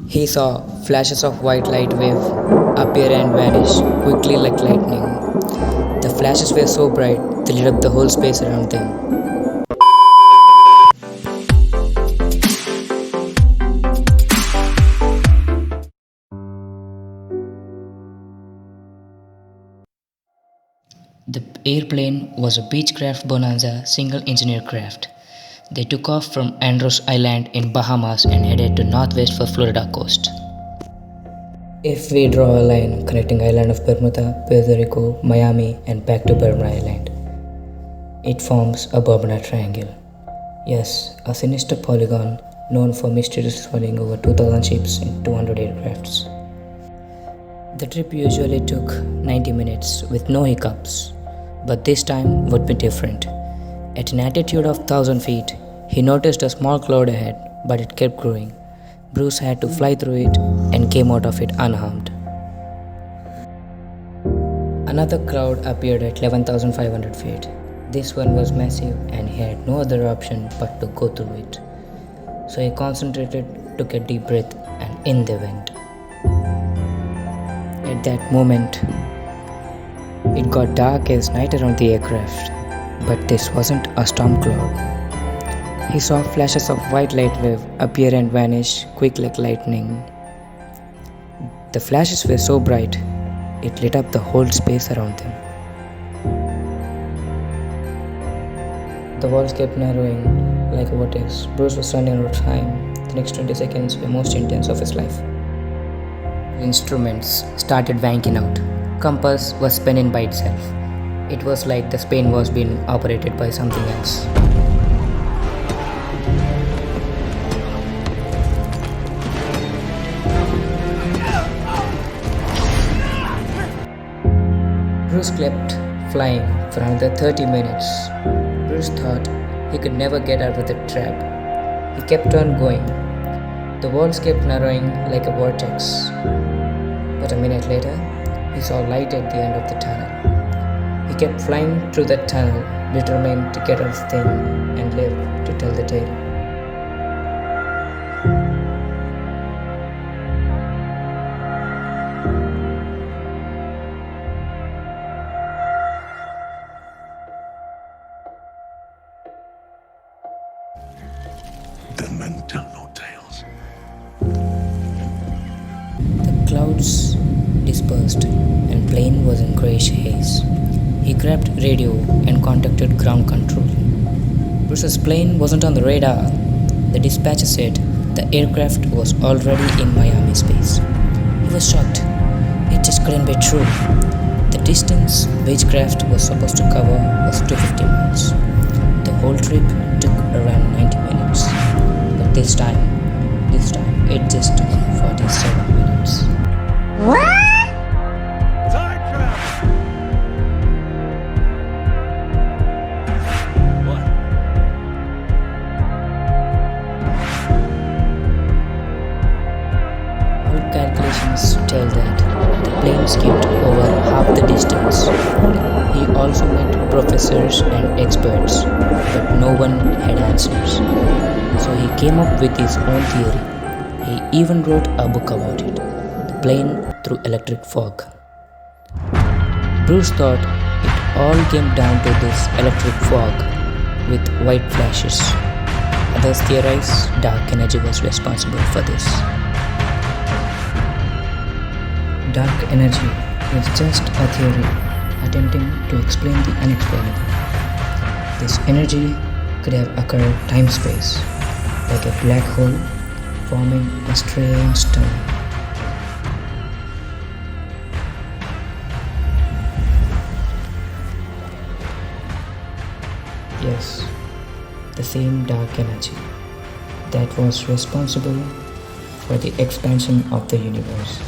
He saw flashes of white light wave appear and vanish quickly like lightning. The flashes were so bright they lit up the whole space around them. The airplane was a Beechcraft Bonanza single-engine aircraft. They took off from Andros Island in Bahamas and headed to northwest for Florida coast. If we draw a line connecting island of Bermuda, Puerto Rico, Miami and back to Bermuda Island, it forms a Bermuda Triangle. Yes, a sinister polygon known for mysteriously swallowing over 2,000 ships and 200 aircrafts. The trip usually took 90 minutes with no hiccups, but this time would be different. At an altitude of 1,000 feet, he noticed a small cloud ahead, but it kept growing. Bruce had to fly through it and came out of it unharmed. Another cloud appeared at 11,500 feet. This one was massive and he had no other option but to go through it. So he concentrated, took a deep breath, and in they went. At that moment, it got dark as night around the aircraft, but this wasn't a storm cloud. He saw flashes of white light wave appear and vanish quick like lightning. The flashes were so bright, it lit up the whole space around them. The walls kept narrowing like a vortex. Bruce was running out of time. The next 20 seconds were most intense of his life. Instruments started wanking out. Compass was spinning by itself. It was like the spin was being operated by something else. Bruce kept flying for another 30 minutes. Bruce thought he could never get out of the trap. He kept on going. The walls kept narrowing like a vortex. But a minute later, he saw light at the end of the tunnel. He kept flying through that tunnel, determined to get out of the thing and live to tell the tale. Dead men tell no tales. The clouds dispersed and plane was in grayish haze. He grabbed radio and contacted ground control. Bruce's plane wasn't on the radar. The dispatcher said the aircraft was already in Miami space. He was shocked. It just couldn't be true. The distance Beechcraft was supposed to cover was 250 miles. The whole trip took around 90 minutes. But this time, it just took 47 minutes. What? Time travel! What? All calculations tell that the plane skipped over half the distance. He also met professors and experts, but no one had answers. So he came up with his own theory. He even wrote a book about it, The Plane Through Electric Fog. Bruce thought it all came down to this electric fog with white flashes. Others theorize dark energy was responsible for this. Dark energy is just a theory attempting to explain the unexplainable. This energy could have occurred time-space, like a black hole forming a strange tunnel. Yes, the same dark energy that was responsible for the expansion of the universe.